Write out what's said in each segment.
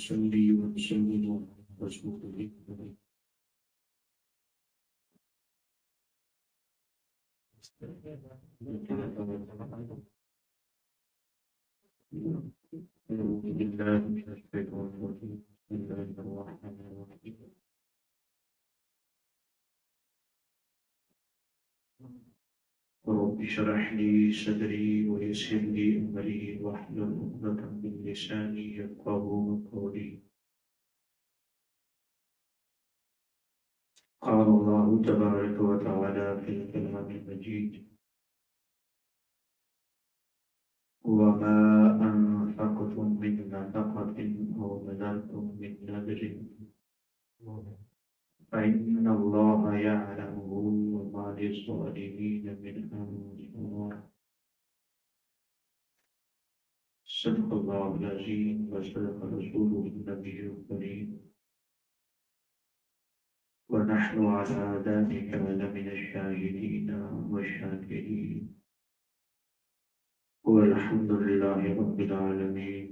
نصلي ونسلم على رسوله الكريم أعوذ بالله من الشيطان الرجيم بسم الله الرحمن الرحيم رب اشرح لي صدري ويسر لي أمري واحلل عقدة من لساني يفقهوا قولي قال الله تبارك وتعالى في الكلام المجيد وما أنفقتم من نفقة أو نذرتم من نذر فإن الله يعلمه وما للظالمين من أنصار صدق الله العظيم وصدق رسوله النبي الكريم ونحن على ذلك لمن الشاهدين والشاكرين والحمد لله رب العالمين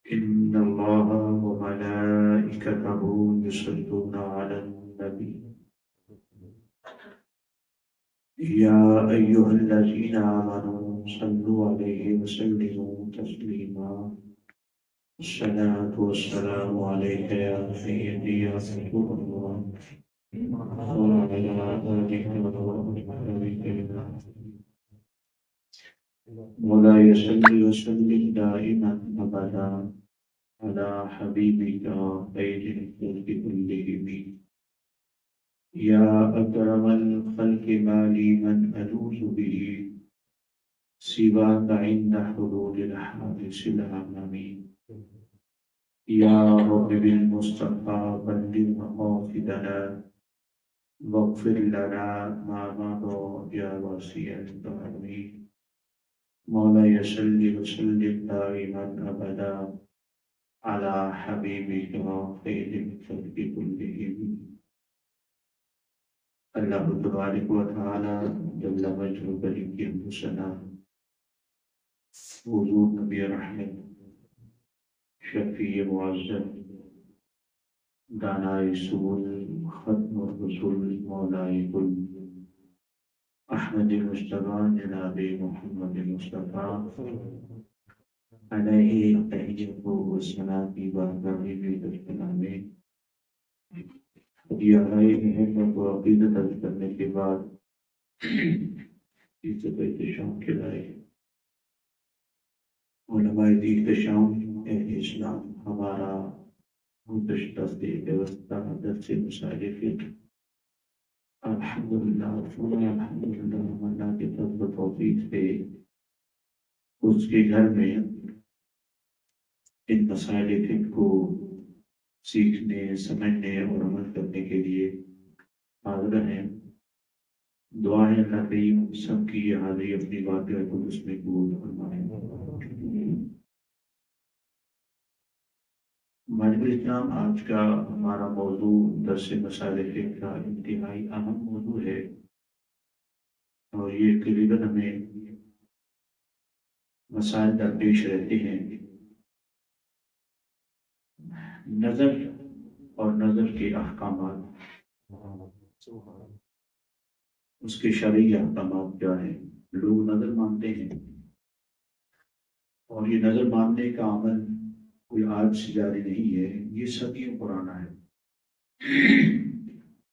إن الله وملائكته يصلون على النبي يا أيها الذين آمنوا صلوا عليه وسلموا تسليما الصلاة والسلام عليك يا سيدي يا رسول الله وعلى آلك وصحبه مولاي صل وسلم دائما أبدا على حبيبك خير الخلق كلهم يا أكرم الخلق ما لي من ألوذ به سواك عند حلول الحادث العمم يا رب بالمصطفى بلغ مقاصدنا واغفر لنا ما مضى يا واسع الكرم مولاي صل وسلم دائما أبدا على حبيبك خير الخلق كلهم اللہ تبارک و تعالی جل وجہ کریم کی حسنا حضور نبی رحمت شفیع معظم دانائے سبل ختم الرسل مولائے کل احمد مصطفیٰ جناب محمد مصطفیٰ علیہ تحیت و صلاۃ کی بارگاہ میں دستنامے رائے محمد و عقیدت درج کرنے کے بعد عزت و احتشام کھلائے علماء احتشام اہل اسلام ہمارا گزشتہ سے ویوستہ درس مسائل فقہ الحمدللہ اللہ کے فضل و توفیق سے اس کے گھر میں ان مسائل فقہ کو سیکھنے سمجھنے اور عمل کرنے کے لیے حاضر ہیں دعا ہے اللہ کریم سب کی یہ حاضری اپنی باتیں کو اس میں قبول فرمائے ماجد الاسلام آج کا ہمارا موضوع درس مسائل فقہ کا انتہائی اہم موضوع ہے اور یہ قریباً ہمیں مسائل درپیش رہتے ہیں نظر اور نظر کے احکامات اس کے شرعی احکامات کیا ہیں لوگ نظر مانتے ہیں اور یہ نظر ماننے کا عمل کوئی آج سے جاری نہیں ہے یہ صدیوں پرانا ہے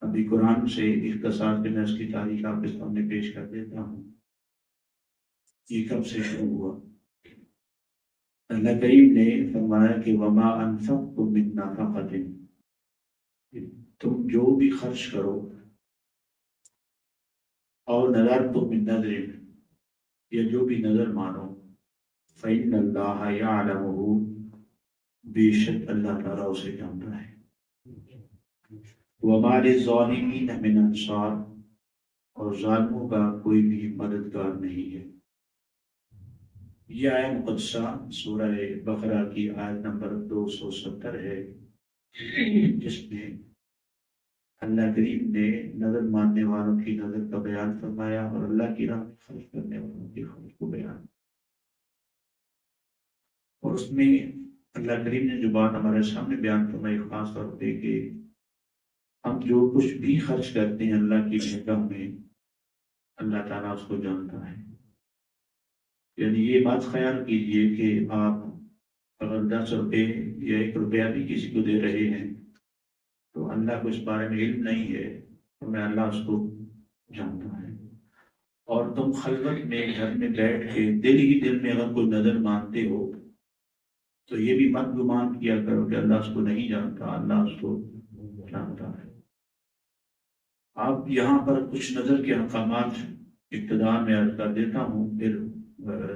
ابھی قرآن سے اختصار کے میں اس کی تاریخ آپ کے سامنے پیش کر دیتا ہوں یہ کب سے شروع ہوا اللہ کریم نے فرمایا کہ وما انفقتم من نفقۃ تم جو بھی خرچ کرو اور نذرتم من نذر یا جو بھی نظر مانو فإن اللہ یعلمہ بے شک اللہ تعالیٰ اسے جانتا ہے وما للظالمین من انصار اور ظالموں کا کوئی بھی مددگار نہیں ہے یہ آیت مقدسہ سورہ بقرہ کی آیت نمبر 270 ہے جس میں اللہ کریم نے نظر ماننے والوں کی نظر کا بیان فرمایا اور اللہ کی راہ میں خرچ کرنے والوں کی خرچ کو بیان اور اس میں اللہ کریم نے جو بات ہمارے سامنے بیان فرمائی خاص طور پہ کہ ہم جو کچھ بھی خرچ کرتے ہیں اللہ کی نگاہ میں اللہ تعالیٰ اس کو جانتا ہے. یعنی یہ بات خیال کیجئے کہ آپ اگر 10 روپے یا 1 روپیہ بھی کسی کو دے رہے ہیں تو اللہ کو اس بارے میں علم نہیں ہے، ہمیں اللہ اس کو جانتا ہے. اور تم خلوت میں گھر میں بیٹھ کے دل ہی دل میں اگر کوئی نظر مانتے ہو تو یہ بھی مت گمان کیا کرو کہ اللہ اس کو نہیں جانتا، اللہ اس کو جانتا ہے. آپ یہاں پر کچھ نظر کے احکامات ابتدا میں عرض کر دیتا ہوں، پھر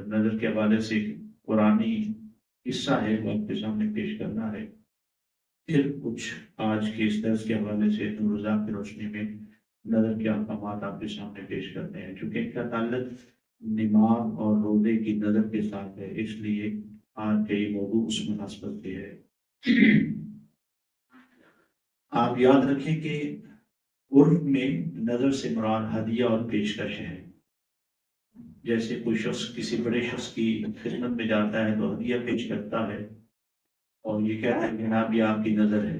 نظر کے حوالے سے قرآنی قصہ ہے وہ آپ کے سامنے پیش کرنا ہے، پھر کچھ آج کے اس درس کے حوالے سے نور روزہ کی روشنی میں نظر کے احکامات آپ کے سامنے پیش کرتے ہیں. چونکہ ان کا تعلق نماز اور روزے کی نظر کے ساتھ ہے، اس لیے آج کے یہ موضوع اس مناسبت سے ہے. آپ یاد رکھیں کہ عرف میں نظر سے مراد ہدیہ اور پیشکش ہے. جیسے کوئی شخص کسی بڑے شخص کی خدمت میں جاتا ہے تو ہدیہ پیش کرتا ہے اور یہ کہتا ہے کہ جناب یہ آپ کی نظر ہے.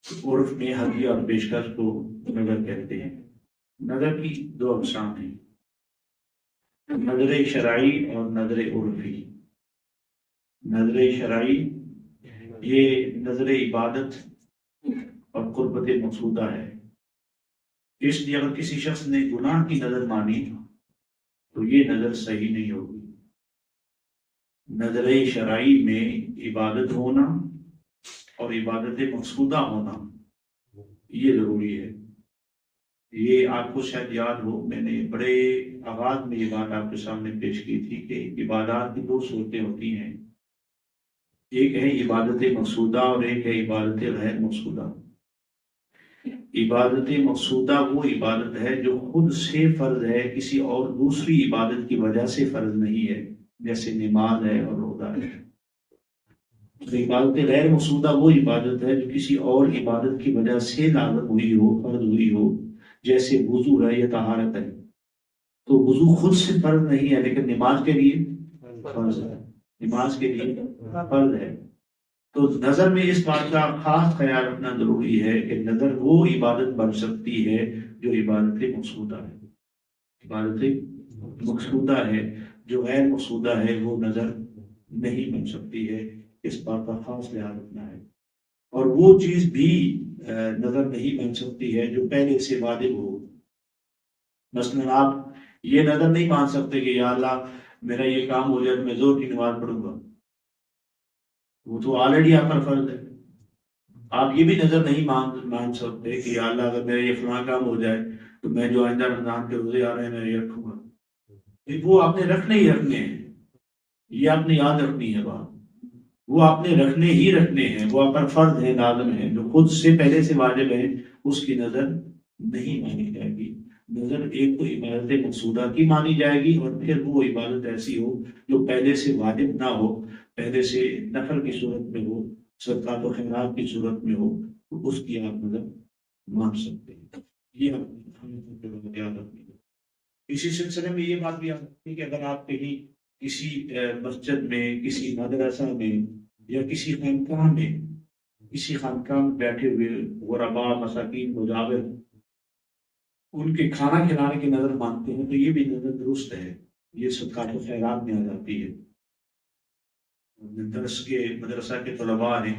عرف میں ہدیہ اور پیشکش کو نظر کہتے ہیں. نظر کی 2 اقسام ہیں، نظر شرعی اور نظر عرفی. نظر شرعی یہ نظر عبادت اور قربت مقصودہ ہے. اس لیے اگر کسی شخص نے گناہ کی نظر مانی تو یہ نظر صحیح نہیں ہوگی. نظر شرعی میں عبادت ہونا اور عبادت مقصودہ ہونا یہ ضروری ہے. یہ آپ کو شاید یاد ہو، میں نے بڑے آغاز میں یہ بات آپ کے سامنے پیش کی تھی کہ عبادات کی 2 صورتیں ہوتی ہیں، ایک ہے عبادت مقصودہ اور ایک ہے عبادت غیر مقصودہ. عبادت مقصودہ وہ عبادت ہے جو خود سے فرض ہے، کسی اور دوسری عبادت کی وجہ سے فرض نہیں ہے، جیسے نماز ہے اور روزہ ہے. عبادت غیر مقصودہ وہ عبادت ہے جو کسی اور عبادت کی وجہ سے لازم ہوئی ہو، فرض ہوئی ہو، جیسے وضو ہے یا طہارت ہے. تو وضو خود سے فرض نہیں ہے لیکن نماز کے لیے فرض ہے، نماز کے لیے فرض ہے. تو نظر میں اس بات کا خاص خیال رکھنا ضروری ہے کہ نظر وہ عبادت بن سکتی ہے جو عبادت مقصودہ ہے. عبادت مقصودہ ہے، جو غیر مقصودہ ہے وہ نظر نہیں بن سکتی ہے. اس بات کا خاص خیال رکھنا ہے. اور وہ چیز بھی نظر نہیں بن سکتی ہے جو پہلے سے واجب ہو. مثلا آپ یہ نظر نہیں مان سکتے کہ یا اللہ میرا یہ کام ہو جائے تو میں ظہر کی نماز پڑھوں گا، وہ تو آلریڈی آپ پر فرض ہے. آپ یہ بھی نظر نہیں مان سکتے کہ یا اللہ اگر میرا یہ فلاں کام ہو جائے تو میں جو آئندہ رمضان کے روزے آ رہے ہیں میں یہ رکھوں گا. وہ آپ نے رکھنے ہی رکھنے ہیں، یہ آپ نے یاد رکھنی ہے بات. وہ آپ نے رکھنے ہی رکھنے ہیں، وہ آپ پر فرض ہے، لازم ہے، جو خود سے پہلے سے واجب ہے اس کی نظر نہیں مانی جائے گی. نظر ایک تو عبادت مقصودہ کی مانی جائے گی اور پھر وہ عبادت ایسی ہو جو پہلے سے واجب نہ ہو، پہلے سے نفل کی صورت میں ہو، صدقات و خیرات کی صورت میں ہو، تو اس کی آپ نظر مان سکتے ہیں. یہ آپ یاد رکھیں. اسی سلسلے میں یہ بات بھی یاد رکھیں کہ اگر آپ کہیں کسی مسجد میں، کسی مدرسہ میں یا کسی خانقاہ میں بیٹھے ہوئے غرباء، مساکین، مجاور ان کے کھانا کھلانے کی نظر مانتے ہیں تو یہ بھی نظر درست ہے، یہ صدقات و خیرات میں آ جاتی ہے. مدرسہ کے طلباء ہیں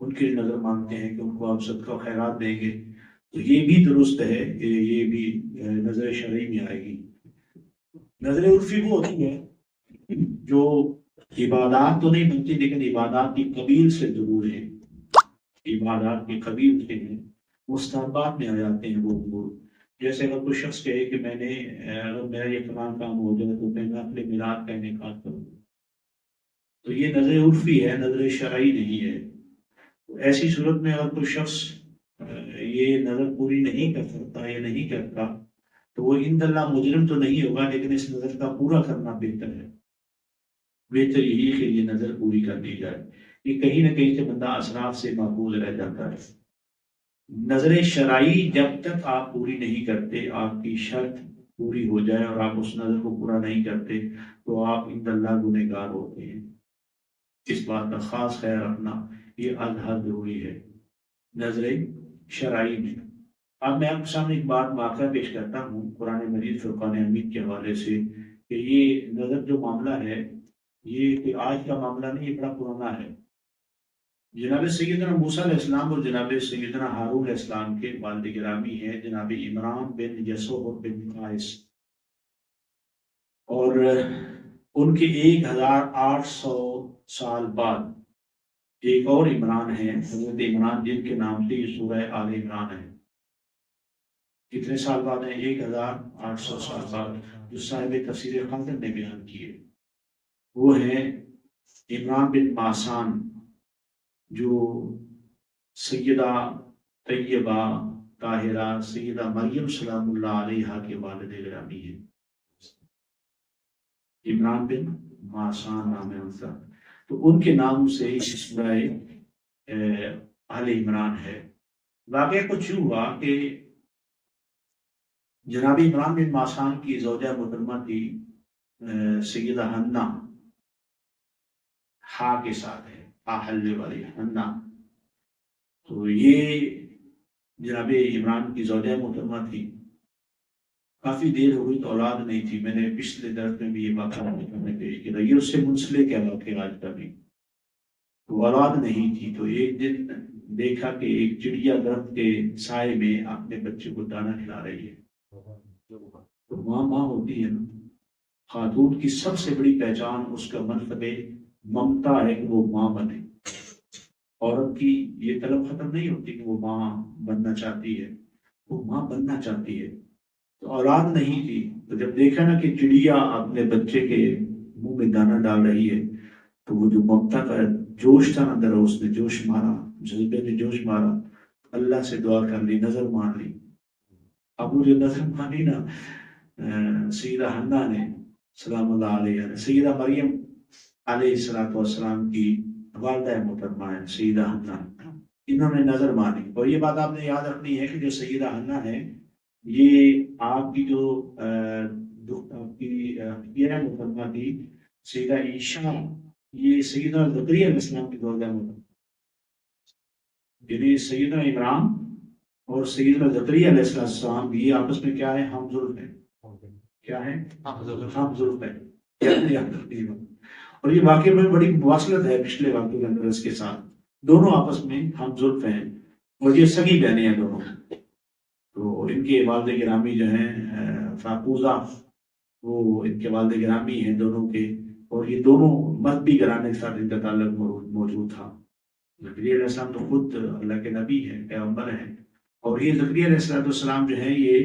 ان کی نظر مانتے ہیں کہ ان کو آپ صدقہ و خیرات دیں گے تو یہ بھی درست ہے کہ یہ بھی نظر شرعی میں آئے گی. نظر عرفی وہ ہوتی ہے جو عبادات تو نہیں بنتی لیکن عبادات کی قبیل سے ضرور ہے، عبادات کی قبیل سے ہیں، مستحبات میں آ جاتے ہیں وہ امور. جیسے اگر کوئی شخص کہے کہ میں نے اگر میرا یہ فلاں کام ہو جائے تو میں اپنے میلاد کا انعقاد کروں، تو یہ نظر عرفی ہے، نظر شرعی نہیں ہے. ایسی صورت میں اگر کوئی شخص یہ نظر پوری نہیں کر سکتا یا نہیں کرتا تو وہ عند اللہ مجرم تو نہیں ہوگا، لیکن اس نظر کا پورا کرنا بہتر ہے. بہتر یہی ہے کہ یہ نظر پوری کر دی جائے. یہ کہیں نہ کہیں سے بندہ اثرات سے محفوظ رہ جاتا ہے. نظر شرعی جب تک آپ پوری نہیں کرتے آپ کی شرط پوری ہو جائے اور آپ اس نظر کو پورا نہیں کرتے تو آپ عند اللہ گنہگار ہوتے ہیں۔ اس بات کا خاص خیال رکھنا یہ ازحد ضروری ہے نظر شرعی میں۔ اب میں آپ کے سامنے ایک بات واقعہ پیش کرتا ہوں قرآن مجید فرقان حمید کے حوالے سے کہ یہ نظر جو معاملہ ہے یہ کوئی آج کا معاملہ نہیں، یہ بڑا پرانا ہے۔ جناب سیدنا موسیٰ علیہ السلام اور جناب سیدنا ہارون علیہ السلام کے والد گرامی ہیں جناب عمران بن یسوع بن قیس، اور ان کے 1800 سال بعد ایک اور عمران ہے، حضرت عمران جن کے نام سے یہ سورہ آل عمران ہے۔ کتنے سال بعد ہیں؟ 1800 سال بعد، جو صاحب تفسیر خاطر نے بیان کیے وہ ہیں عمران بن ماسان، جو سیدہ طیبہ طاہرہ سیدہ مریم سلام اللہ علیہا کے والد گرامی ہیں۔ عمران بن ماسان نام ہے ان کا، تو ان کے نام سے سورہ آل عمران ہے۔ واقعہ کچھ یوں ہوا کہ جناب عمران بن ماسان کی زوجہ محترمہ تھی سیدہ حنہ، ہا کے ساتھ ہے، حلے والی حنہ۔ تو یہ جناب عمران کی زوجہ محترمہ تھی، کافی دیر ہو گئی تو اولاد نہیں تھی۔ میں نے پچھلے درس میں بھی یہ واقعہ پیش کیا تھا، یہ اس سے منسلک ہے واقعہ آج کا بھی۔ تو اولاد نہیں تھی تو ایک دن دیکھا کہ ایک چڑیا درخت کے سائے میں اپنے بچے کو دانا کھلا رہی ہے۔ تو ماں ہوتی ہے نا، خاتون کی سب سے بڑی پہچان اس کا منصب ممتا ہے کہ وہ ماں بنے۔ عورت کی یہ طلب ختم نہیں ہوتی کہ وہ ماں بننا چاہتی ہے، وہ ماں بننا چاہتی ہے۔ تو اولاد نہیں تھی تو جب دیکھا نا کہ چڑیا اپنے بچے کے منہ میں دانا ڈال رہی ہے تو وہ جو ممتا کا جوش تھا نا اندر، اس نے جوش مارا، جذبے نے جوش مارا، اللہ سے دعا کر لی، نظر مان لی۔ اب وہ جو نظر مانی نا سیدہ حنہ نے سلام اللہ علیہ، سیدہ مریم علیہ السلام کی والدہ محترمہ ہے سیدہ حنہ، انہوں نے نظر مانی۔ اور یہ بات آپ نے یاد رکھنی ہے کہ جو سیدہ حنہ ہے یہ آپ کی جو آپ کی پیرہ محترمہ تھی سیدہ عیشہ، یہ سیدنا زکریا علیہ السلام کی زوجہ محترمہ، یعنی سیدنا عمران اور سیدنا زکریا علیہ السلام یہ آپس میں کیا ہے؟ ہم ظلم ہے۔ کیا ہے؟ ہم ظلم ہے۔ اور یہ واقعے میں بڑی مواصلت ہے پچھلے واقعے کے اندر اس کے ساتھ، دونوں آپس میں ہم ظلم ہیں اور یہ سگی بہنیں ہیں دونوں۔ تو ان کے والد گرامی جو ہیں فاقوزہ، وہ ان کے والد گرامی ہیں دونوں کے، اور یہ دونوں مذہبی گھرانے کے ساتھ ان کا تعلق موجود تھا۔ زکریا علیہ السلام تو خود اللہ کے نبی ہیں، پیغمبر ہیں، اور یہ زکریا علیہ السلام جو ہیں یہ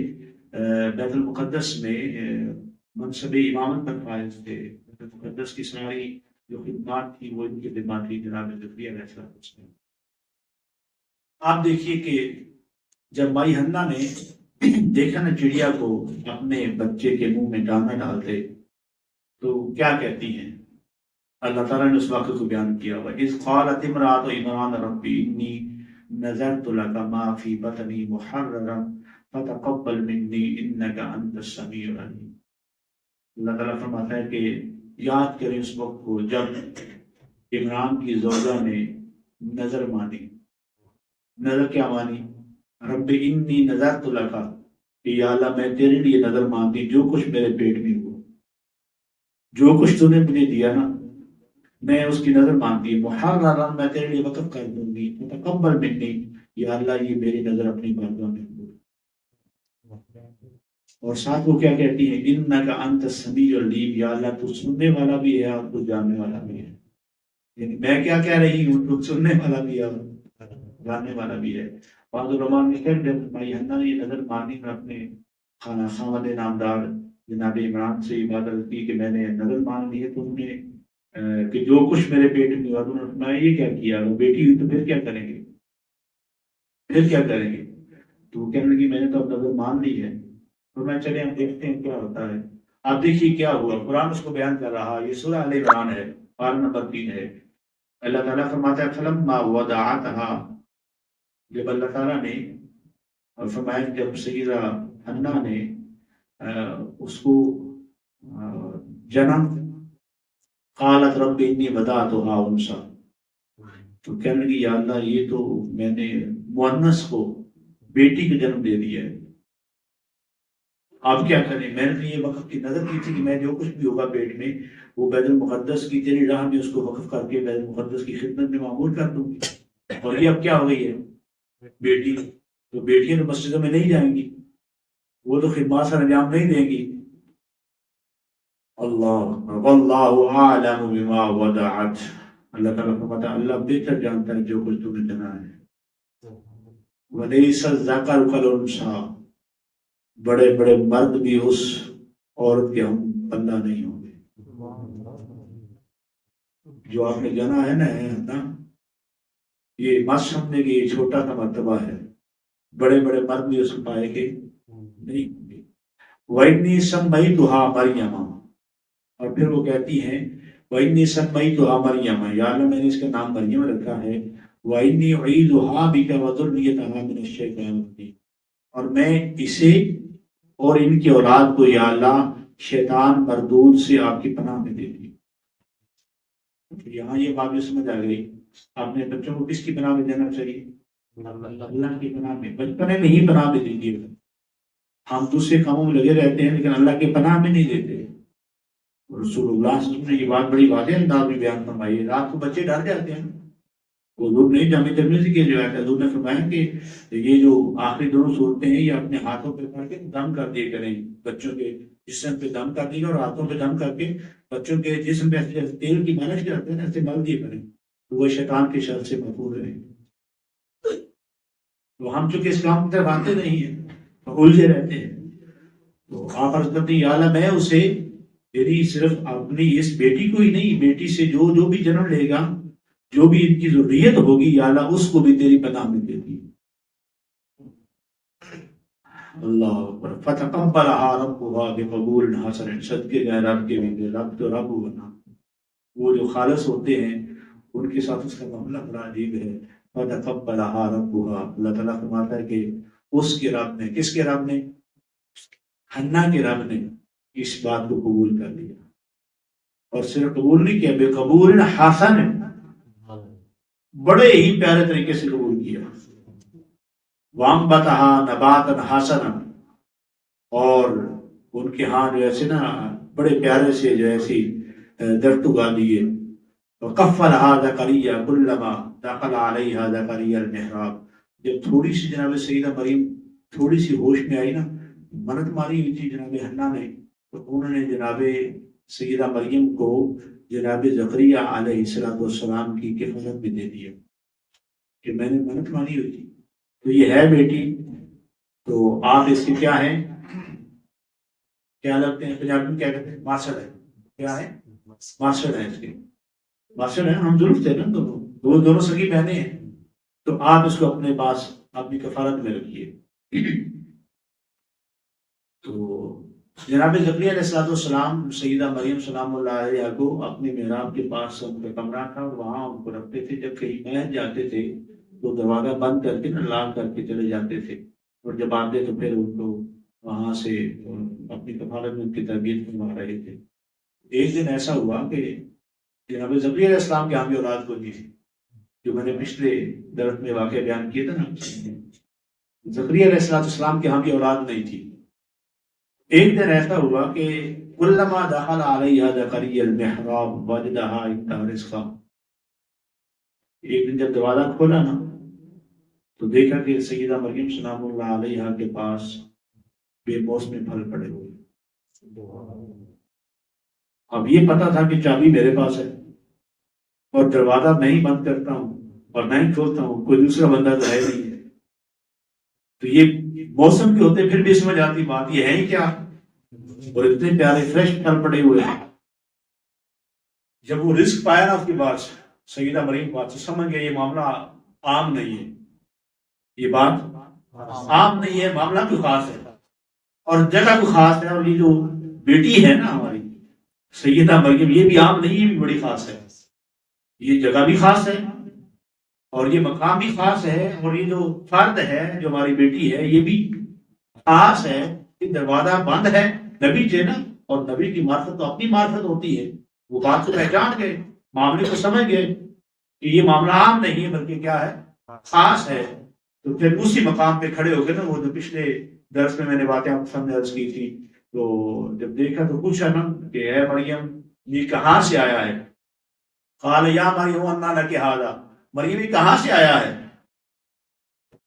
بیت المقدس میں منصب امامت پر فائز تھے۔ بیت المقدس کی ساری جو خدمات تھی وہ ان کی خدمات تھی جناب زکریا علیہ السلام۔ آپ دیکھیے کہ جب مائی حنہ نے دیکھا نا چڑیا کو اپنے بچے کے منہ میں دانا ڈالتے تو کیا کہتی ہیں؟ اللہ تعالیٰ نے اس واقعے کو بیان کیا ہوا، اذ قالت امرأۃ عمران ربی انی نذرت لک ما فی بطنی محررا فتقبل منی انک انت السمیع العلیم۔ اللہ تعالیٰ فرماتا ہے کہ یاد کریں اس وقت کو جب عمران کی زوجہ نے نظر مانی۔ نظر کیا مانی؟ رب انی نذرت لک، کہ یا اللہ میں تیرے لیے نظر مانتی جو کچھ میرے پیٹ میں ہو، جو کچھ تو نے مجھے دیا نا میں اس کی نظر مانتی ہوں، محررا میں تیرے لیے وقف کر دوں گی، فتقبل منی، یا اللہ یہ میری نظر اپنی بارگاہ میں ہو۔ اور ساتھ وہ کیا کہتی ہے؟ انک انت السمیع العلیم، یا اللہ تو سننے والا بھی ہے اور تو جاننے والا بھی ہے۔ یعنی میں کیا کہہ رہی ہوں تو سننے والا بھی ہے اور جاننے والا بھی ہے۔ بعض علماء نے کہا جب مائی حنہ نے یہ نظر مانی میں اپنے خاوند نامدار جناب عمران سے عبادت کی کہ میں نے نظر مان لی ہے تو انہوں نے کہ جو کچھ میرے پیٹ میں ہوا، انہوں نے فرمایا یہ کیا کیا؟ وہ بیٹی ہوئی تو پھر کیا کریں گے؟ پھر کیا کریں گے؟ تو وہ کہنے لگی میں نے تو اب نظر مان لی ہے۔ تو میں چلے ہم دیکھتے ہیں کیا ہوتا ہے۔ آپ دیکھیے کیا ہوا، قرآن اس کو بیان کر رہا، یہ سورہ آل عمران ہے، پارہ نمبر 3 ہے۔ اللہ تعالیٰ فرماتا ہے فلما وضعتها، جب اللہ تعالیٰ نے اور فرمایا جب سیدہ حنہ نے اس کو جنم قالت رب انی وضعتها انثی، تو کہنے لگی یا اللہ یہ تو میں نے مؤنث کو بیٹی کو جنم دے دیا ہے، آپ کیا کریں؟ میں نے یہ وقف کی نظر کی تھی کہ میں جو کچھ بھی ہوگا پیٹ میں وہ بیت المقدس کی تیری راہ میں اس کو وقف کر کے بیت المقدس کی خدمت میں معمول کر دوں گی، اور یہ اب کیا ہو گئی ہے بیٹی، تو بیٹیاں تو مسجدوں میں نہیں جائیں گی، وہ تو خدمات سر انجام نہیں دیں گی۔ اللہ واللہ اعلم بما وضعت، اللہ تعالیٰ کو پتا، اللہ بہتر جانتا ہے جو کچھ تم نے جنا ہے۔ ولیس الذکر کالانثی، بڑے بڑے مرد بھی اس عورت کے ہم بندہ نہیں ہوں گے، جو آپ نے جنا ہے نا، یہ مت سمجھنے کی چھوٹا سا مرتبہ ہے، بڑے بڑے مرد بھی اس کو پائے کے نہیں ہوں گے۔ وَإِنِّي سَمَّيْتُهَا مَرْيَمَ، اور پھر وہ کہتی ہیں وَإِنِّي سَمَّيْتُهَا مَرْيَمَ، یا اللہ میں نے اس کا نام مریم رکھا ہے، وَإِنِّي أُعِيذُهَا بِكَ وَذُرِّيَّتَهَا مِنَ الشَّيْطَانِ الرَّجِيمِ، اور میں اسے اور ان کی اولاد کو یا اللہ شیطان مردود سے آپ کی پناہ میں دیتی ہوں۔ یہاں یہ بات بھی سمجھ آ گئی، اپنے بچوں کو کس کی پناہ میں دینا چاہیے؟ اللہ کی پناہ میں، بچپنے میں ہی پناہ میں دیجیے۔ ہم دوسرے کاموں میں لگے رہتے ہیں لیکن اللہ کی پناہ میں نہیں دیتے۔ رسول اللہ صلی اللہ علیہ وسلم نے یہ بات بڑی واضح انداز میں بیان فرمائی ہے، رات کو بچے ڈر جاتے ہیں، حضور نے جامع ترمذی کی روایت ہے، حضور نے فرمایا کہ یہ جو آخری دونوں صورتیں ہیں یہ اپنے ہاتھوں پہ پڑھ کے دم کر دیا کریں، بچوں کے جسم پہ دم کر دیے اور ہاتھوں پہ دم کر کے بچوں کے جسم پہ ایسے تیل کی مالش کرتے ہیں ایسے مل دیے کریں، تو وہ شیطان کے شر سے محفوظ رہیں۔ تو ہم چونکہ اس کام کی طرف آتے نہیں ہیں، الجھے رہتے ہیں، تو آپ عرض کرتے ہیں یا اللہ میں اسے یعنی صرف اپنی اس بیٹی کو ہی نہیں، بیٹی سے جو بھی جنم لے گا، جو بھی ان کی ضروریت ہوگی یا اللہ اس کو بھی تیری پناہ میں دیتی۔ اللہ اکبر۔ فتقبلها ربها بقبول حسن، صدقے گئے رب کے بھی، رب تو رب ہونا، وہ جو خالص ہوتے ہیں ان کے ساتھ اس کا معاملہ بڑا عجیب ہے۔ فتقبلها ربها، اللہ تعالیٰ فرماتا ہے کہ اس کے رب نے، کس کے رب نے؟ حنا کے رب نے اس بات کو قبول کر لیا، اور صرف قبول نہیں کیا، بے قبول حسن، بڑے ہی پیارے طریقے سے قبول کیا۔ وَأَنبَتَهَا نَبَاتًا حَسَنًا، اور ان کے ہاں جو ایسے نا بڑے پیارے سے جو ایسی درخت اگا دیے۔ وَكَفَّلَهَا زَكَرِيَّا كُلَّمَا دَخَلَ عَلَيْهَا زَكَرِيَّا الْمِحْرَابَ، جب تھوڑی سی جناب سیدہ مریم تھوڑی سی ہوش میں آئی نا، منت ماری ہوئی تھی جناب حنا نے، تو انہوں نے جناب سیدہ مریم کو جناب زکریا علیہ السلام کی کفالت میں دے دیا کہ میں نے منت مانی ہوئی تھی، تو یہ ہے بیٹی، تو آپ اس کے کیا ہیں، کیا لگتے ہیں؟ پنجابی میں کیا کہتے ہیں؟ ماسڑ ہے، کیا ہے؟ ماسڑ ہے، اس کے ماسڑ ہے، ہم ضرور تھے نا، دونوں سگی بہنیں ہیں، تو آپ اس کو اپنے پاس اپنی کفالت میں رکھیے۔ تو جناب زکریا علیہ السلام سیدہ مریم سلام اللہ علیہ کو اپنے محراب کے پاس ان کا کمرہ تھا اور وہاں ان کو رکھتے تھے، جب کہیں بیٹھ جاتے تھے تو دروازہ بند کر کے نا لاک کر کے چلے جاتے تھے، اور جب آتے تو پھر ان کو وہاں سے اپنی کفالت میں ان کی تربیت کروا رہے تھے۔ ایک دن ایسا ہوا کہ جناب زکریا علیہ السلام کے ہاں بھی اولاد کو دی تھی، جو میں نے پچھلے درس میں واقعہ بیان کیا تھا نا، زکریا علیہ السلام کے ہاں بھی اولاد نہیں تھی۔ ایک دن ایسا ہوا کہ کلما دخل علیہا زکریا المحراب وجدہا عندہا رزقا، ایک دن جب دروازہ کھولا نا تو دیکھا کہ سیدہ مریم سلام اللہ علیہا کے پاس بے موسمی پھل پڑے ہوئے۔ اب یہ پتا تھا کہ چابی میرے پاس ہے اور دروازہ میں ہی بند کرتا ہوں اور میں ہی کھولتا ہوں، کوئی دوسرا بندہ تو ہے نہیں ہے، تو یہ موسم کے ہوتے پھر بھی سمجھ آتی بات، یہ ہے ہی کیا، اور اتنے پیارے فریش پھل پڑے ہوئے ہیں۔ جب وہ رزق پایا نا اس کے بعد سیدہ مریم بات سے سمجھ گیا یہ معاملہ عام نہیں ہے، یہ بات عام نہیں ہے، معاملہ بھی خاص ہے اور جگہ بھی خاص ہے، اور یہ جو بیٹی ہے نا ہماری سیدہ مریم یہ بھی عام نہیں، یہ بھی بڑی خاص ہے، یہ جگہ بھی خاص ہے اور یہ مقام بھی خاص ہے، اور یہ جو فرد ہے جو ہماری بیٹی ہے یہ بھی خاص ہے، یہ دروازہ بند ہے نبی سے نا، اور نبی کی معرفت تو اپنی معرفت ہوتی ہے، وہ بات کو پہچان گئے، معاملے کو سمجھ گئے کہ یہ معاملہ عام نہیں ہے بلکہ کیا ہے، خاص ہے. تو پھر اسی مقام پہ کھڑے ہو گئے نا. وہ جو پچھلے درس میں نے باتیں آپ سامنے عرض کی تھی، تو جب دیکھا تو پوچھا نا کہ اے مریم یہ کہاں سے آیا ہے؟ قال یا مریم انا لک ھذا، مریم یہ کہاں سے آیا ہے؟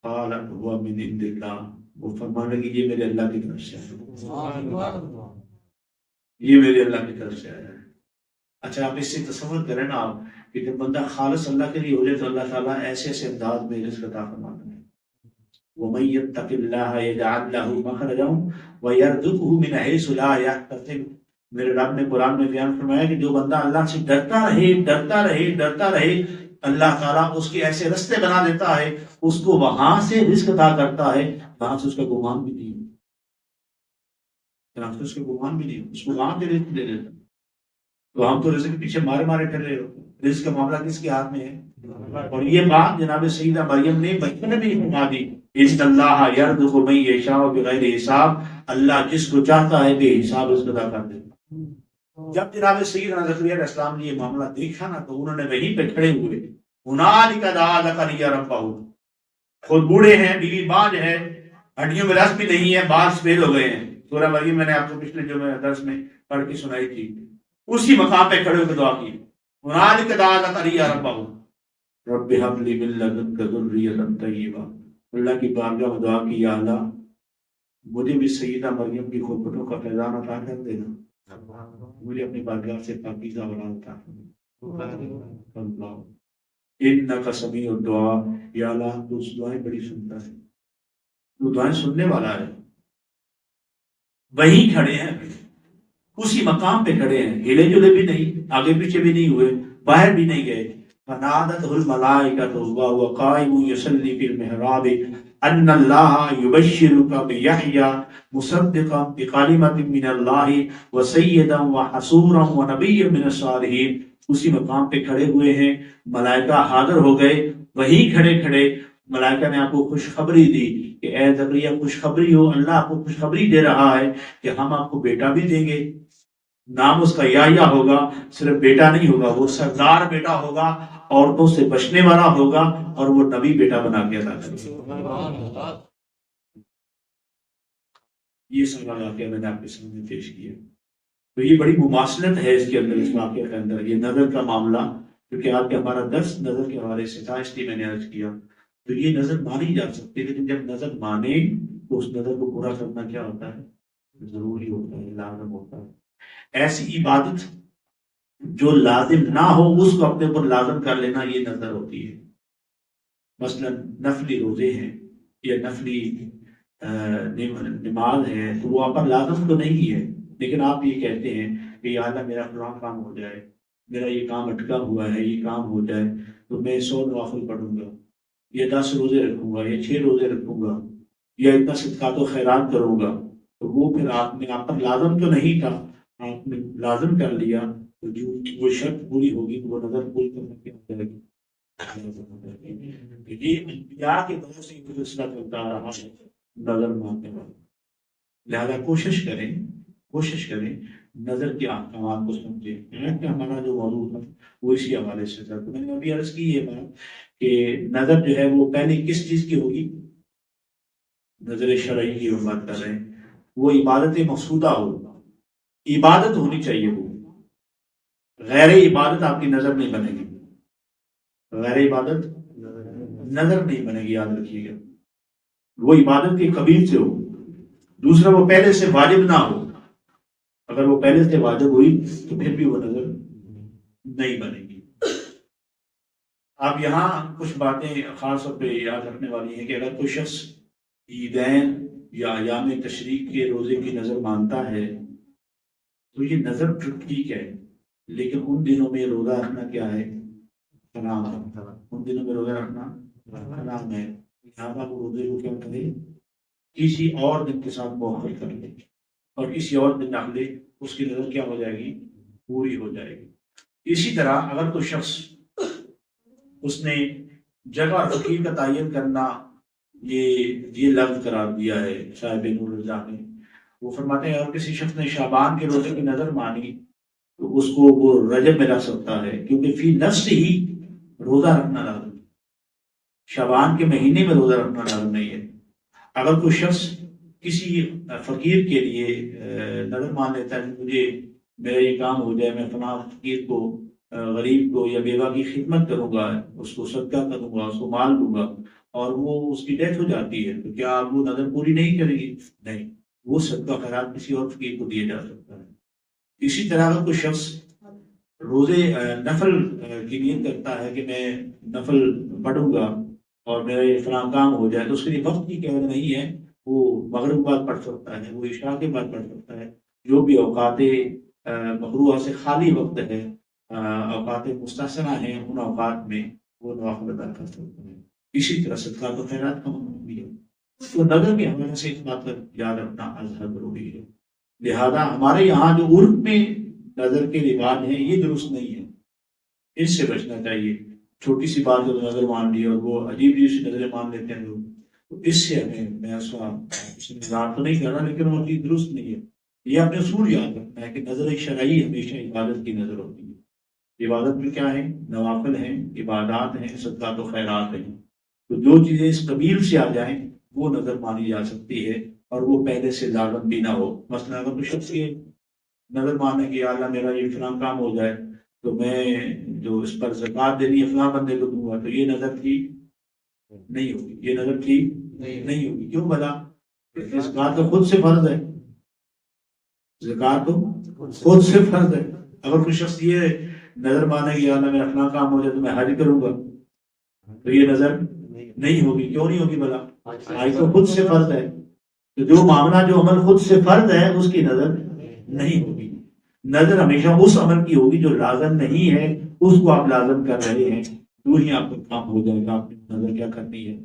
قالت هو من عند اللہ، وہ فرمانے لگی یہ میرے اللہ کی طرف سے ہے، یہ میرے اللہ کی طرف سے آیا ہے. اچھا آپ اس سے تصور کریں نا آپ کہ جب بندہ خالص اللہ کے لیے ہو جائے تو اللہ تعالیٰ ایسے ایسے انداز میں رزق عطا فرماتا ہے. وَمَن يَتَّقِ اللَّهَ يَجْعَل لَّهُ مَخْرَجًا وَيَرْزُقْهُ مِنْ حَيْثُ لَا يَحْتَسِبُ. میرے رب نے قرآن میں بیان فرمایا کہ جو بندہ اللہ سے ڈرتا رہے اللہ تعالیٰ اس کے ایسے رستے بنا دیتا ہے، اس کو وہاں سے رزق عطا کرتا ہے جہاں سے اس کا گمان بھی نہیں، جہاں سے اس کا گمان بھی نہیں، اس کو وہاں سے رزق دے دیتا. تو ہم تو رزق کے پیچھے مارے مارے پھر رہے ہو، رزق کا معاملہ کس کے ہاتھ میں ہے؟ اور یہ بات جناب سیدہ مریم نے بچپن میں بھی فرما دی، ان اللہ یرزق من یشاء بغیر حساب، اللہ جس کو چاہتا ہے بے حساب رزق عطا کر دیتا. جب جناب سیدنا زکریا علیہ السلام نے یہ معاملہ دیکھا نا تو انہوں نے وہیں پہ کھڑے ہوئے، ہنالک دعا زکریا ربہ، خود بوڑھے ہیں، بیوی باج ہے، ہڈیوں میں رس بھی نہیں ہے، بال سفید ہو گئے ہیں. سورہ مریم میں نے آپ کو پچھلے جو میں درس میں پڑھ کے سنائی تھی، اسی مقام پہ کھڑے ہو کے دعا کی. ہنالک دعا زکریا ربہ رب ہب لی من لدنک ذریۃ طیبہ، اللہ کی بارگاہ میں دعا کی، یا اللہ مجھے بھی سیدہ مریم کی خوبصورتیوں کا فیضان عطا کر دینا، مجھے اپنی بارگاہ سے پاکیزہ اولاد عطا کر. اللہ انک سمیع الدعاء، یا اللہ تو اس دعائیں بڑی سنتا ہے، تو دعائیں سننے والا ہے. وہیں کھڑے ہیں، اسی مقام پہ کھڑے ہیں، ہلے جلے بھی نہیں، آگے پیچھے بھی نہیں ہوئے، باہر بھی نہیں گئے. فنادته الملائکۃ وهو قائم یصلی فی المحراب ان اللہ یبشرک بیحییٰ مصدقا بکلمۃ من اللہ وسیدا وحصورا ونبیا من الصالحین. اسی مقام پہ کھڑے ہوئے ہیں، ملائکہ حاضر ہو گئے، وہیں کھڑے کھڑے ملائکہ نے آپ کو خوشخبری دی کہ اے زکریا خوشخبری ہو، اللہ آپ کو خوشخبری دے رہا ہے کہ ہم آپ کو بیٹا بھی دیں گے، نام اس کا یحییٰ ہوگا. صرف بیٹا نہیں ہوگا، وہ سردار بیٹا ہوگا، عورتوں سے بچنے والا ہوگا، اور وہ نبی بیٹا بنا کے عطا کرے گا. یہ سارا واقعہ میں نے آپ کے سامنے پیش کیا. تو یہ بڑی مماثلت ہے اس کے اندر، اس واقعے کے اندر یہ نظر کا معاملہ، کیونکہ آپ کے ہمارا درس نظر کے حوالے سے تھا، اس لیے میں نے عرض کیا. تو یہ نظر مانی جا سکتی ہے، لیکن جب نظر مانے تو اس نظر کو پورا کرنا کیا ہوتا ہے؟ ضروری ہوتا ہے، لازم ہوتا ہے. ایسی عبادت جو لازم نہ ہو اس کو اپنے اوپر لازم کر لینا، یہ نظر ہوتی ہے. مثلا نفلی روزے ہیں یا نفلی نماز ہے، تو وہ آپ پر لازم تو نہیں ہے، لیکن آپ یہ کہتے ہیں کہ یا اللہ میرا فلاں کام ہو جائے، میرا یہ کام اٹکا ہوا ہے، یہ کام ہو جائے تو میں 100 نوافل پڑھوں گا، یا 10 روزے رکھوں گا، یا 6 روزے رکھوں گا، یا اتنا صدقات و خیرات کروں گا. تو وہ پھر آپ نے آپ پر لازم تو نہیں تھا، آپ نے لازم کر لیا، تو جو وہ شرط پوری ہوگی تو وہ نظر پوری کرنے کی ہو جائے گی. یہ انبیاء کے دور سے یہ سلسلہ چلتا آ رہا ہے نظر ماننے والا. لہذا کوشش کریں نظر کے احکامات کو سمجھیں. کہ ہمارا جو موضوع ہے وہ اسی حوالے سے تھا. تو میں نے ابھی عرض کی یہ بات کہ نظر جو ہے وہ پہلے کس چیز کی ہوگی؟ نظر شرعی کی ہم بات کر رہے ہیں. وہ عبادت مقصودہ ہو، عبادت ہونی چاہیے. وہ غیر عبادت آپ کی نظر نہیں بنے گی، غیر عبادت نظر نہیں بنے گی، یاد رکھیے گا. وہ عبادت کے قبیل سے ہو. دوسرا وہ پہلے سے واجب نہ ہو، اگر وہ پہلے سے واجب ہوئی تو پھر بھی وہ نظر نہیں بنے گی. اب یہاں کچھ باتیں خاص طور پہ یاد رکھنے والی ہیں کہ اگر کوئی شخص عیدین یا ایام تشریق کے روزے کی نظر مانتا ہے تو یہ نظر ٹھیک ہے، لیکن ان دنوں میں روزہ رکھنا کیا ہے؟ حرام ہے. ان دنوں میں روزہ رکھنا حرام ہے. لہٰذا وہ روزے کو کیا کرے؟ کسی اور دن کے ساتھ موخر کر لے، اور کسی اور دن رکھ لے، اس کی نظر کیا ہو جائے گی؟ پوری ہو جائے گی. اسی طرح اگر کوئی شخص اس نے جگہ اور فقیر کا تعین کرنا یہ لفظ قرار دیا ہے صاحب نور الجاہ نے، وہ فرماتے ہیں اور کسی شخص نے شعبان کے روزے کی نظر مانی تو اس کو وہ رجب میں رکھ سکتا ہے، کیونکہ فی نفس ہی روزہ رکھنا لازم ہے، شعبان کے مہینے میں روزہ رکھنا لازم نہیں ہے۔ اگر کوئی شخص کسی فقیر کے لیے نظر مان لیتا ہے کہ مجھے میرا یہ کام ہو جائے، میں فلاں فقیر کو، غریب کو یا بیوہ کی خدمت کروں گا، اس کو صدقہ کروں گا، اس کو مال دوں گا، اور وہ اس کی ڈیتھ ہو جاتی ہے تو کیا وہ نظر پوری نہیں کرے گی؟ نہیں، وہ صدقہ خیرات کسی اور فقیر کو دیا جا سکتا ہے۔ اسی طرح اگر کوئی شخص روزے نفل کی نیت کرتا ہے کہ میں نفل پڑھوں گا اور میرا یہ فلاں کام ہو جائے، تو اس کے لیے وقت کی قید نہیں ہے، وہ مغرب بعد پڑھ سکتا ہے، وہ عشاء کے بعد پڑھ سکتا ہے، جو بھی اوقات مقروءہ سے خالی وقت ہے، اوقات مستثنیٰ ہیں، ان اوقات میں وہ نوافل ادا کر سکتا ہے۔ اسی طرح صدقات و خیرات کا مقام بھی ہے۔ تو نظر کے حوالے سے اس بات کا یاد رکھنا ازحد ضروری ہے۔ لہذا ہمارے یہاں جو عرف میں نظر کے رواج ہیں یہ درست نہیں ہے، اس سے بچنا چاہیے۔ چھوٹی سی بات کو نظر مان لی اور وہ عجیب سی نظریں مان لیتے ہیں لوگ، تو اس سے ہمیں، میں اس کا انتظار تو نہیں کر رہا لیکن وہ چیز درست نہیں ہے۔ یہ اپنے اصول یاد رکھنا ہے کہ نظر شرعی ہمیشہ عبادت کی نظر ہوتی ہے۔ عبادت میں کیا ہے؟ نوافل ہیں، عبادات ہیں، صدقات و خیرات ہیں۔ تو جو چیزیں اس قبیل سے آ جائیں وہ نظر مانی جا سکتی ہے، اور وہ پہلے سے لازم بھی نہ ہو۔ مثلا اگر کوئی شخص یہ نظر مانے کہ یا اللہ میرا یہ فلاں کام ہو جائے تو میں جو اس پر زکوٰۃ دینی ہے فلاں بندے کو دوں گا، تو یہ نظر ٹھیک نہیں ہوگی، یہ نظر ٹھیک نہیں ہوگی۔ کیوں بھلا؟ زکوٰۃ تو خود سے فرض ہے، زکوٰۃ تو خود سے فرض ہے۔ اگر کوئی شخص یہ نظر مانے کہ یا اللہ میرا فلاں کام ہو جائے تو میں حج کروں گا، تو یہ نظر نہیں ہوگی۔ کیوں نہیں ہوگی بھلا؟ حج تو خود سے فرض ہے، تو جو معاملہ، جو عمل خود سے فرض ہے اس کی نظر نہیں ہوگی۔ نظر ہمیشہ اس عمل کی ہوگی جو لازم نہیں ہے، اس کو آپ لازم کر رہے ہیں، تو ہی آپ کا کام ہو جائے گا۔ آپ نے نظر کیا کرنی ہے؟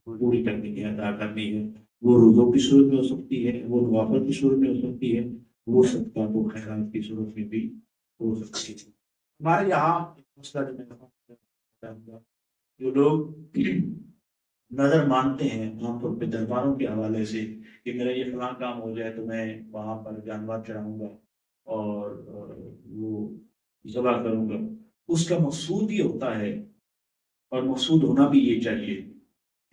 پوری کرنی ہے، ادا کرنی ہے۔ وہ روزوں کی صورت میں ہو سکتی ہے، وہ نوافل کی صورت میں ہو سکتی ہے، وہ صدقات و خیرات کی صورت میں بھی ہو سکتی ہے۔ ہمارے یہاں مسئلہ جو لوگ نظر مانتے ہیں عام طور پہ درباروں کے حوالے سے کہ میرا یہ فلاں کام ہو جائے تو میں وہاں پر جانور چڑھاؤں گا اور وہ ذبح کروں گا، اس کا مقصود یہ ہوتا ہے، اور مقصود ہونا بھی یہ چاہیے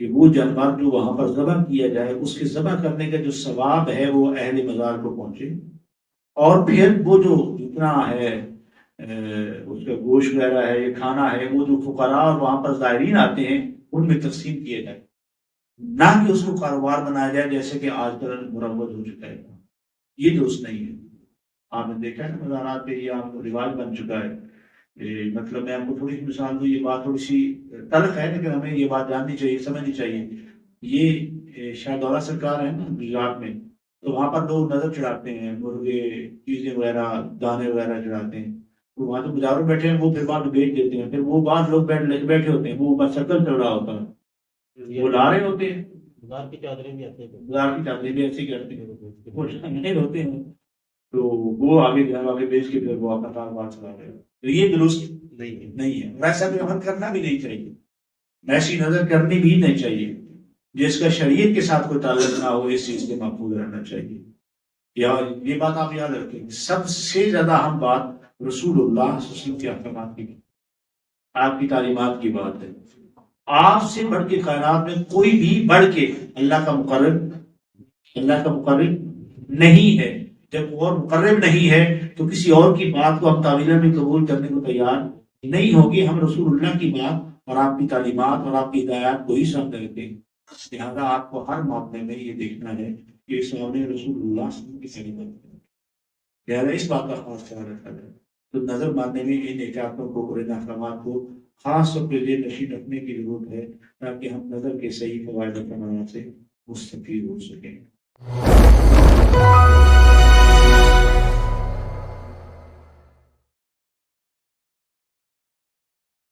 کہ وہ جانور جو وہاں پر ذبح کیا جائے اس کے ذبح کرنے کا جو ثواب ہے وہ اہل مزار کو پہنچے، اور پھر وہ جو جتنا ہے اس کا گوشت وغیرہ ہے، یہ کھانا ہے، وہ جو فقراء اور وہاں پر زائرین آتے ہیں ان میں تقسیم کیا جائے، نہ کہ اس کو کاروبار بنایا جائے جیسے کہ آج کل مروج ہو چکا ہے۔ یہ درست نہیں ہے۔ آپ نے دیکھا ہے مزارات پہ یہ آپ کو رواج بن چکا ہے۔ مطلب میں آپ کو تھوڑی سی مثال دوں، یہ بات تھوڑی سی تلخ ہے لیکن ہمیں یہ بات جاننی چاہیے، سمجھنی چاہیے۔ یہ شاید دولہ سرکار ہے نا گجرات میں، تو وہاں پر لوگ نظر چڑھاتے ہیں، مرغے، چیزیں وغیرہ، دانے وغیرہ چڑھاتے ہیں، تو وہاں جو بازاروں بیٹھے ہیں وہ پھر بعد میں بیچ دیتے ہیں، پھر وہ بعض لوگ بیٹھے ہوتے ہیں، وہ اوپر سرکل چل رہا ہوتا ہے، وہ لا رہے ہوتے ہیں، بازار کی چادریں بھی ایسے ایسے کرتے ہیں، وہ نہیں ہوتے ہیں، تو وہ آگے بیچ کے پھر وہ اپنا کاروبار چلا رہے ہیں۔ تو یہ درست نہیں ہے، ویسا بھی عمل کرنا بھی نہیں چاہیے، ایسی نظر کرنی بھی نہیں چاہیے جس کا شریعت کے ساتھ کوئی تعلق نہ ہو، اس چیز کے محفوظ رہنا چاہیے۔ یہ بات آپ یاد رکھیں، سب سے زیادہ اہم بات رسول اللہ صلی اللہ علیہ وسلم کے احکامات کی، آپ کی تعلیمات کی بات ہے۔ آپ سے بڑھ کے کائنات میں کوئی بھی بڑھ کے اللہ کا مقرب نہیں ہے۔ جب اور مقرب نہیں ہے تو کسی اور کی بات کو ہم تعویلًا میں قبول کرنے کو تیار نہیں ہوگی۔ ہم رسول اللہ کی بات اور آپ کی تعلیمات اور آپ کی ہدایات کو ہی سامنے رکھتے ہیں۔ لہٰذا آپ کو ہر معاملے میں یہ دیکھنا ہے کہ سامنے رسول اللہ صلی اللہ علیہ وسلم کی تعلیمات ہے، لہٰذا اس بات کا خاص خیال رکھا جائے۔ تو نظر ماننے میں ان احکامات کو اور ان احکامات کو خاص طور پہ نشین رکھنے کی ضرورت ہے تاکہ ہم نظر کے صحیح فوائد و ثمرات سے مستفید ہو سکیں۔